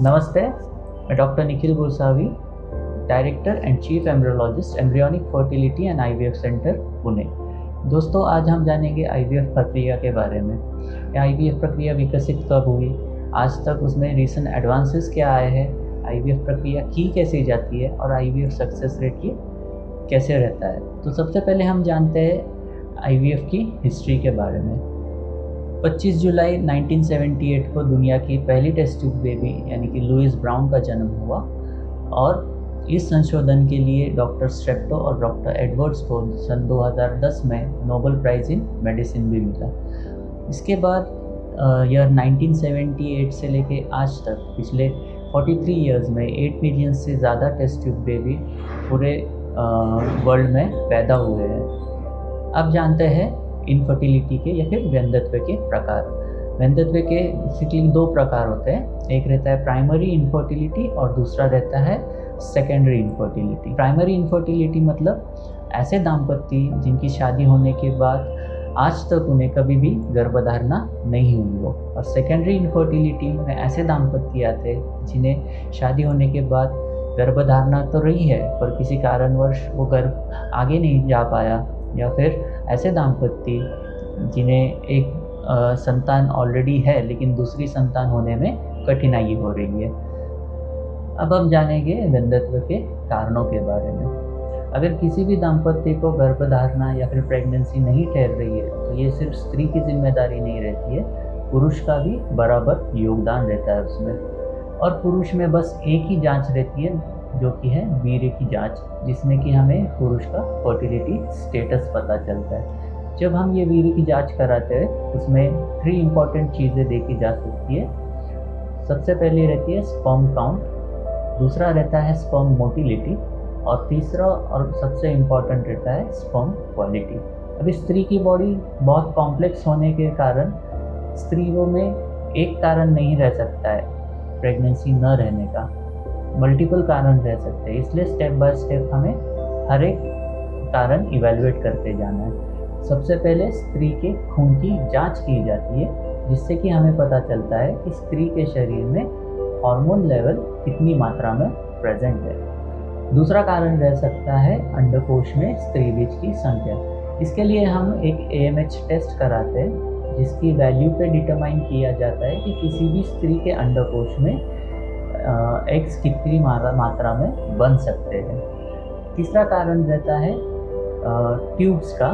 नमस्ते, मैं doctor Nikhil Gosavi, director and chief embryologist, embryonic fertility and IVF centre, Pune. दोस्तों, आज हम जानेंगे आईवीएफ प्रक्रिया के बारे में। ये आईवीएफ प्रक्रिया विकसित कब हुई, आज तक उसमें रीसेंट एडवांसेस क्या आए हैं, आईवीएफ प्रक्रिया की कैसे जाती है और आईवीएफ सक्सेस रेट की कैसे रहता है। तो सबसे पहले हम जानते हैं आईवीएफ की हिस्ट्री के बारे में। 25 जुलाई 1978 को दुनिया की पहली टेस्ट ट्यूब बेबी यानी कि लुइस ब्राउन का जन्म हुआ और इस संशोधन के लिए डॉक्टर स्ट्रेप्टो और डॉक्टर एडवर्ड्स को सन 2010 में नोबेल प्राइज़ इन मेडिसिन भी मिला। इसके बाद ईयर 1978 से लेके आज तक पिछले 43 ईयर्स में 8 मिलियन से ज़्यादा टेस्ट ट्यूब बेबी पूरे वर्ल्ड में पैदा हुए हैं। अब जानते हैं इनफर्टिलिटी के या फिर वंध्यत्व के प्रकार। वंध्यत्व के बेसिकली दो प्रकार होते हैं, एक रहता है प्राइमरी इनफर्टिलिटी और दूसरा रहता है सेकेंडरी इनफर्टिलिटी। प्राइमरी इनफर्टिलिटी मतलब ऐसे दाम्पत्य जिनकी शादी होने के बाद आज तक उन्हें कभी भी गर्भधारणा नहीं हुई हो, और सेकेंडरी इनफर्टिलिटी में ऐसे दाम्पत्य आते हैं जिन्हें शादी होने के बाद गर्भधारणा तो रही है पर किसी कारणवश वो गर्भ आगे नहीं जा पाया, या फिर ऐसे दाम्पत्य जिन्हें एक संतान ऑलरेडी है लेकिन दूसरी संतान होने में कठिनाई हो रही है। अब हम जानेंगे वंध्यत्व के कारणों के बारे में। अगर किसी भी दाम्पत्य को गर्भधारणा या फिर प्रेगनेंसी नहीं ठहर रही है तो ये सिर्फ स्त्री की जिम्मेदारी नहीं रहती है, पुरुष का भी बराबर योगदान रहता है उसमें। और पुरुष में बस एक ही जांच रहती है जो कि है वीर्य की जांच, जिसमें कि हमें पुरुष का फर्टिलिटी स्टेटस पता चलता है। जब हम ये वीर्य की जांच कराते हैं उसमें 3 इम्पॉर्टेंट चीज़ें देखी जा सकती है। सबसे पहले रहती है स्पर्म काउंट, दूसरा रहता है स्पर्म मोटिलिटी, और तीसरा और सबसे इम्पॉर्टेंट रहता है स्पर्म क्वालिटी। अभी स्त्री की बॉडी बहुत कॉम्प्लेक्स होने के कारण स्त्रियों में एक कारण नहीं रह सकता है प्रेगनेंसी न रहने का, मल्टीपल कारण रह सकते हैं। इसलिए स्टेप बाय स्टेप हमें हर एक कारण इवैल्यूएट करते जाना है। सबसे पहले स्त्री के खून की जांच की जाती है, जिससे कि हमें पता चलता है कि स्त्री के शरीर में हार्मोन लेवल कितनी मात्रा में प्रेजेंट है। दूसरा कारण रह सकता है अंडकोश में स्त्री बीज की संख्या। इसके लिए हम एक AMH टेस्ट कराते हैं, जिसकी वैल्यू पे डिटरमाइन किया जाता है कि किसी भी स्त्री के अंडकोश में एग्स कितनी मात्रा में बन सकते हैं। तीसरा कारण रहता है ट्यूब्स का।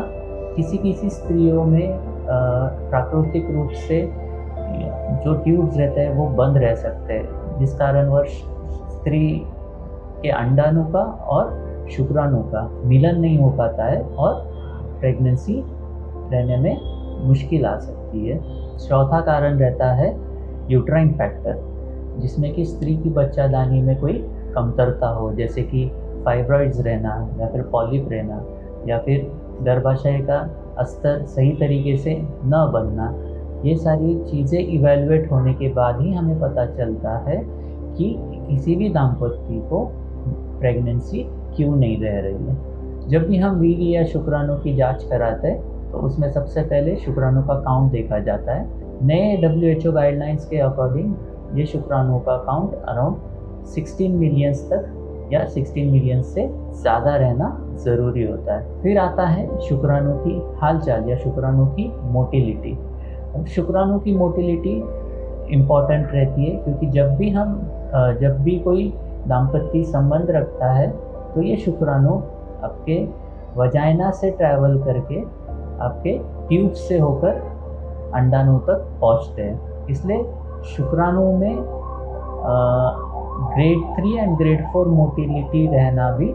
किसी स्त्रियों में प्राकृतिक रूप से जो ट्यूब्स रहते हैं वो बंद रह सकते हैं, जिस कारणवश स्त्री के अंडाणु का और शुक्राणु का मिलन नहीं हो पाता है और प्रेगनेंसी रहने में मुश्किल आ सकती है। चौथा कारण रहता है यूट्राइन फैक्टर, जिसमें कि स्त्री की बच्चादानी में कोई कमतरता हो, जैसे कि फाइब्रॉइड्स रहना या फिर पॉलिप रहना या फिर गर्भाशय का अस्तर सही तरीके से न बनना। ये सारी चीज़ें इवैल्यूएट होने के बाद ही हमें पता चलता है कि किसी भी दाम्पत्य को प्रेगनेंसी क्यों नहीं रह रही है। जब भी हम वीर्य या शुक्राणु की जांच कराते हैं तो उसमें सबसे पहले शुक्राणु का काउंट देखा जाता है। नए WHO गाइडलाइंस के अकॉर्डिंग ये शुक्राणु का काउंट अराउंड 16 मिलियंस तक या 16 मिलियन से ज़्यादा रहना ज़रूरी होता है। फिर आता है शुक्राणु की हालचाल या शुक्राणु की मोटिलिटी। शुक्राणु की मोटिलिटी इम्पॉर्टेंट रहती है क्योंकि जब भी कोई दाम्पत्य संबंध रखता है तो ये शुक्राणु आपके वजाइना से ट्रैवल करके आपके ट्यूब से होकर अंडाणु तक पहुंचते हैं। इसलिए शुक्राणु में ग्रेड 3 एंड ग्रेड 4 मोटिलिटी रहना भी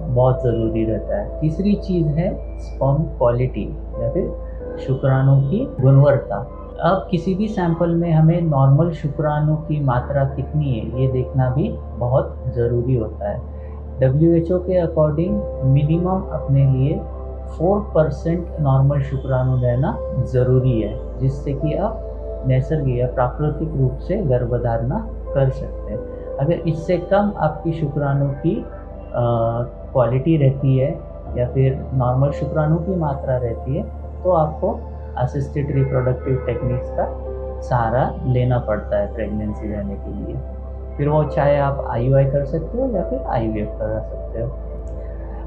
बहुत ज़रूरी रहता है। तीसरी चीज़ है स्पर्म क्वालिटी या फिर शुक्राणु की गुणवत्ता। अब किसी भी सैंपल में हमें नॉर्मल शुक्राणु की मात्रा कितनी है ये देखना भी बहुत ज़रूरी होता है। WHO के अकॉर्डिंग मिनिमम अपने लिए 4% नॉर्मल शुक्राणु रहना ज़रूरी है, जिससे कि आप नैसर्गिक या प्राकृतिक रूप से गर्भधारणा कर सकते हैं। अगर इससे कम आपकी शुक्राणु की क्वालिटी रहती है या फिर नॉर्मल शुक्राणु की मात्रा रहती है तो आपको असिस्टेड रिप्रोडक्टिव टेक्निक्स का सहारा लेना पड़ता है प्रेगनेंसी रहने के लिए। फिर वो चाहे आप IUI कर सकते हो या फिर IVF करा सकते हो।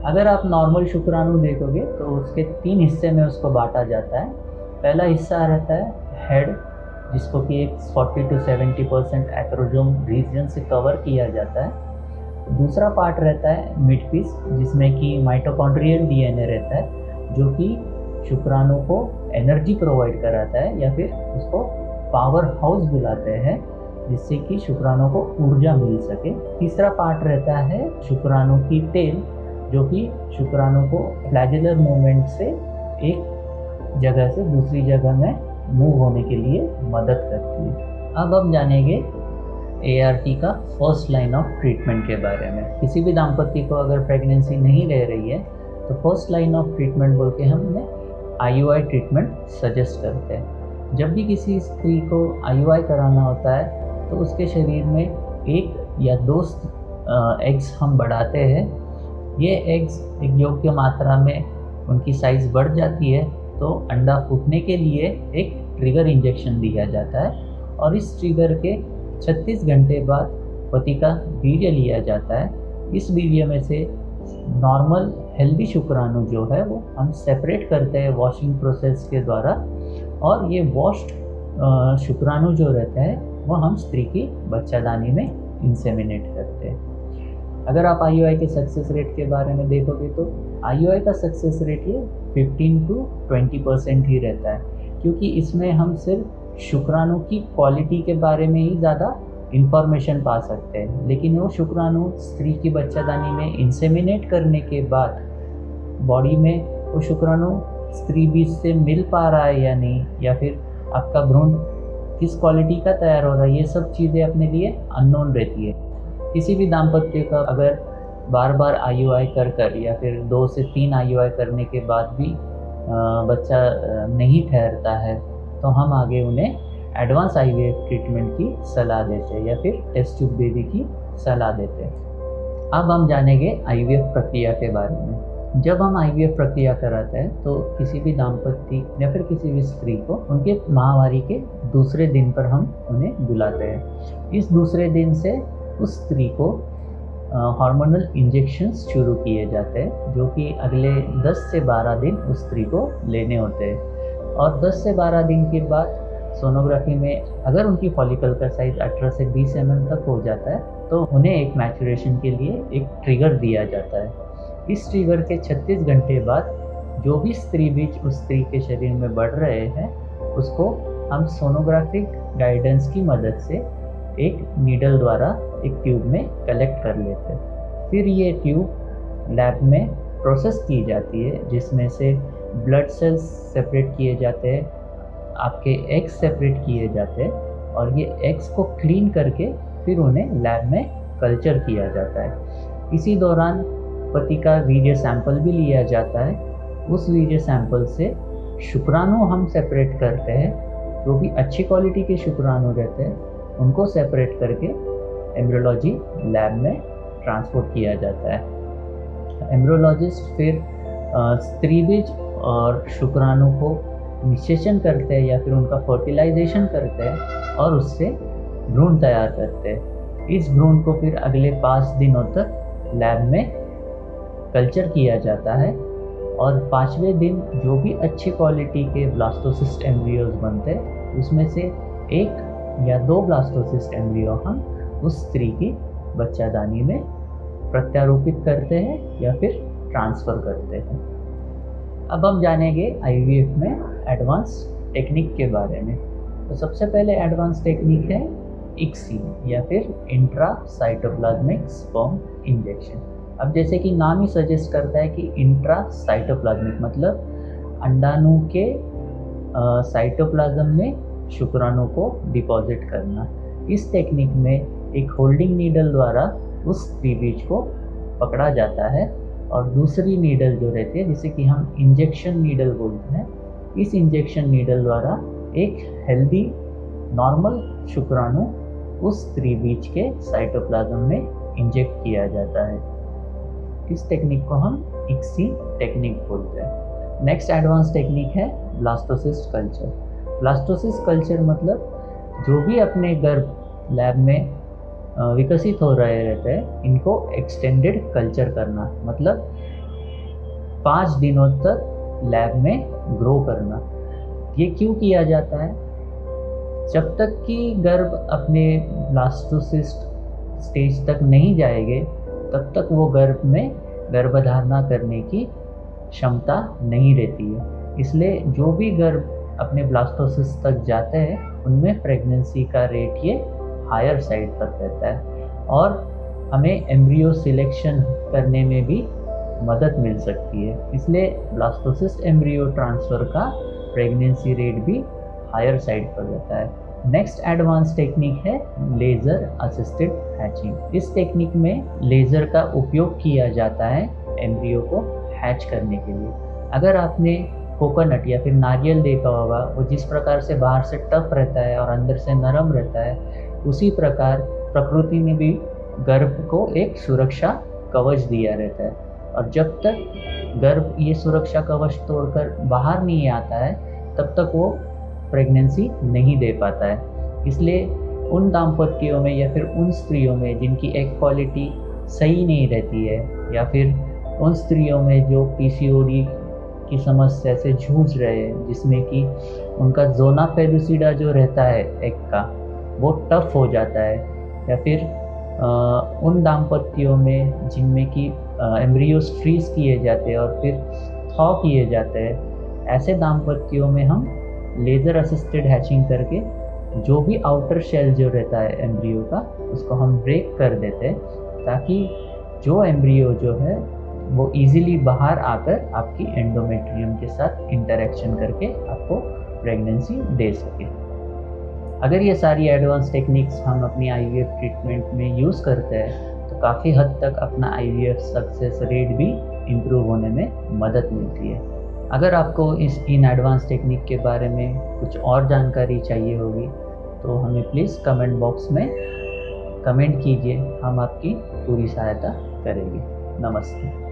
अगर आप नॉर्मल शुक्राणु देखोगे तो उसके 3 हिस्से में उसको बांटा जाता है। पहला हिस्सा रहता है हेड, जिसको कि एक 40 to 70% एक्रोजोम रीजन से कवर किया जाता है। दूसरा पार्ट रहता है मिड पीस, जिसमें कि माइटोकॉन्ड्रियल DNA रहता है, जो कि शुक्राणु को एनर्जी प्रोवाइड कराता है या फिर उसको पावर हाउस बुलाते हैं, जिससे कि शुक्राणु को ऊर्जा मिल सके। तीसरा पार्ट रहता है शुक्राणु की टेल, जो कि शुक्राणु को फ्लैजेलर मूवमेंट से एक जगह से दूसरी जगह में मूव होने के लिए मदद करती है। अब हम जानेंगे ART का फर्स्ट लाइन ऑफ ट्रीटमेंट के बारे में। किसी भी दाम्पत्य को अगर प्रेगनेंसी नहीं रह रही है तो फर्स्ट लाइन ऑफ ट्रीटमेंट बोल के हमने IUI ट्रीटमेंट सजेस्ट करते हैं। जब भी किसी स्त्री को IUI कराना होता है तो उसके शरीर में 1 या 2 एग्स हम बढ़ाते हैं। ये एग्स एक योग्य मात्रा में उनकी साइज़ बढ़ जाती है तो अंडा फूटने के लिए एक ट्रिगर इंजेक्शन दिया जाता है, और इस ट्रिगर के 36 घंटे बाद पति का वीर्य लिया जाता है। इस वीर्य में से नॉर्मल हेल्दी शुक्राणु जो है वो हम सेपरेट करते हैं वॉशिंग प्रोसेस के द्वारा, और ये वॉश्ड शुक्राणु जो रहता है वो हम स्त्री की बच्चादानी में इंसेमिनेट करते हैं। अगर आप IUI के सक्सेस रेट के बारे में देखोगे तो IUI का सक्सेस रेट ये 15 to 20% ही रहता है, क्योंकि इसमें हम सिर्फ शुक्राणु की क्वालिटी के बारे में ही ज़्यादा इंफॉर्मेशन पा सकते हैं। लेकिन वो शुक्राणु स्त्री की बच्चादानी में इंसेमिनेट करने के बाद बॉडी में वो शुक्राणु स्त्री बीज से मिल पा रहा है या नहीं, या फिर आपका भ्रूण किस क्वालिटी का तैयार हो रहा है, ये सब चीज़ें अपने लिए अननोन रहती है। किसी भी दाम्पत्य का अगर बार बार IUI कर या फिर 2 से 3 IUI करने के बाद भी बच्चा नहीं ठहरता है तो हम आगे उन्हें एडवांस IVF ट्रीटमेंट की सलाह देते हैं या फिर टेस्ट ट्यूब बेबी की सलाह देते हैं। अब हम जानेंगे IVF प्रक्रिया के बारे में। जब हम IVF प्रक्रिया कराते हैं तो किसी भी दाम्पत्य या फिर किसी भी स्त्री को उनके माहवारी के दूसरे दिन पर हम उन्हें बुलाते हैं। इस दूसरे दिन से उस स्त्री को हार्मोनल इंजेक्शंस शुरू किए जाते हैं, जो कि अगले 10 से 12 दिन उस स्त्री को लेने होते हैं। और 10 से 12 दिन के बाद सोनोग्राफी में अगर उनकी फॉलिकल का साइज़ 18 से 20 mm तक हो जाता है तो उन्हें एक मैचुरेशन के लिए एक ट्रिगर दिया जाता है। इस ट्रिगर के 36 घंटे बाद जो भी स्त्री बीज उस स्त्री के शरीर में बढ़ रहे हैं उसको हम सोनोग्राफिक गाइडेंस की मदद से एक नीडल द्वारा एक ट्यूब में कलेक्ट कर लेते हैं। फिर ये ट्यूब लैब में प्रोसेस की जाती है, जिसमें से ब्लड सेल्स सेपरेट किए जाते हैं, आपके एग्स सेपरेट किए जाते हैं, और ये एग्स को क्लीन करके फिर उन्हें लैब में कल्चर किया जाता है। इसी दौरान पति का वीर्य सैंपल भी लिया जाता है। उस वीर्य सैंपल से शुक्राणु हम सेपरेट करते हैं। जो भी अच्छी क्वालिटी के शुक्राणु रहते हैं उनको सेपरेट करके एम्ब्रियोलॉजी लैब में ट्रांसपोर्ट किया जाता है। एम्ब्रियोलॉजिस्ट फिर स्त्री बीज और शुक्राणु को निषेचन करते हैं या फिर उनका फर्टिलाइजेशन करते हैं और उससे भ्रूण तैयार करते हैं। इस भ्रूण को फिर अगले 5 दिनों तक लैब में कल्चर किया जाता है, और 5वें दिन जो भी अच्छी क्वालिटी के ब्लास्टोसिस्ट एम्ब्रियोज बनते हैं उसमें से 1 या 2 ब्लास्टोसिस्ट एम्ब्रियो हम उस स्त्री की बच्चादानी में प्रत्यारोपित करते हैं या फिर ट्रांसफ़र करते हैं। अब हम जानेंगे IVF में एडवांस टेक्निक के बारे में। तो सबसे पहले एडवांस टेक्निक है ICSI या फिर इंट्रा साइटोप्लाज्मिक स्पर्म इंजेक्शन। अब जैसे कि नाम ही सजेस्ट करता है कि इंट्रा साइटोप्लाज्मिक मतलब अंडाणु के साइटोप्लाज्म में शुक्राणु को डिपॉजिट करना। इस टेक्निक में एक होल्डिंग नीडल द्वारा उस स्त्री बीज को पकड़ा जाता है, और दूसरी नीडल जो रहती है जिसे कि हम इंजेक्शन नीडल बोलते हैं, इस इंजेक्शन नीडल द्वारा एक हेल्दी नॉर्मल शुक्राणु उस स्त्री बीज के साइटोप्लाज्म में इंजेक्ट किया जाता है। इस टेक्निक को हम ICSI टेक्निक बोलते हैं। नेक्स्ट एडवांस टेक्निक है ब्लास्टोसिस्ट कल्चर। ब्लास्टोसिस्ट कल्चर मतलब जो भी अपने गर्भ लैब में विकसित हो रहे रहते हैं, इनको एक्सटेंडेड कल्चर करना, मतलब 5 दिनों तक लैब में ग्रो करना। ये क्यों किया जाता है? जब तक कि गर्भ अपने ब्लास्टोसिस्ट स्टेज तक नहीं जाएंगे, तब तक वो गर्भ में गर्भधारणा करने की क्षमता नहीं रहती है। इसलिए जो भी गर्भ अपने ब्लास्टोसिस्ट तक जाते हैं, उनमें प्रेगनेंसी का रेट ये हायर साइड पर रहता है, और हमें एम्ब्रियो सिलेक्शन करने में भी मदद मिल सकती है। इसलिए ब्लास्टोसिस्ट एम्ब्रियो ट्रांसफ़र का प्रेगनेंसी रेट भी हायर साइड पर रहता है। नेक्स्ट एडवांस टेक्निक है लेज़र असिस्टेड हैचिंग। इस टेक्निक में लेज़र का उपयोग किया जाता है एम्ब्रियो को हैच करने के लिए। अगर आपने कोकोनट या फिर नारियल देखा होगा, वो जिस प्रकार से बाहर से टफ रहता है और अंदर से नरम रहता है, उसी प्रकार प्रकृति ने भी गर्भ को एक सुरक्षा कवच दिया रहता है, और जब तक गर्भ ये सुरक्षा कवच तोड़कर बाहर नहीं आता है, तब तक वो प्रेगनेंसी नहीं दे पाता है। इसलिए उन दाम्पत्यों में या फिर उन स्त्रियों में जिनकी एग क्वालिटी सही नहीं रहती है, या फिर उन स्त्रियों में जो पीसीओडी की समस्या से जूझ रहे हैं, जिसमें कि उनका ज़ोना पेलुसिडा जो रहता है एग का, वो टफ हो जाता है, या फिर उन दाम्पत्यों में जिनमें कि एम्ब्रियोस फ्रीज किए जाते हैं और फिर थॉ किए जाते हैं, ऐसे दाम्पत्यों में हम लेज़र असिस्टेड हैचिंग करके जो भी आउटर शेल जो रहता है एम्ब्रियो का, उसको हम ब्रेक कर देते हैं, ताकि जो एम्ब्रियो जो है वो इजीली बाहर आकर आपकी एंडोमेट्रियम के साथ इंटरेक्शन करके आपको प्रेगनेंसी दे सके। अगर ये सारी एडवांस टेक्निक्स हम अपनी आईवीएफ ट्रीटमेंट में यूज़ करते हैं, तो काफ़ी हद तक अपना आईवीएफ सक्सेस रेट भी इम्प्रूव होने में मदद मिलती है। अगर आपको इन एडवांस टेक्निक के बारे में कुछ और जानकारी चाहिए होगी, तो हमें प्लीज़ कमेंट बॉक्स में कमेंट कीजिए, हम आपकी पूरी सहायता करेंगे। नमस्ते।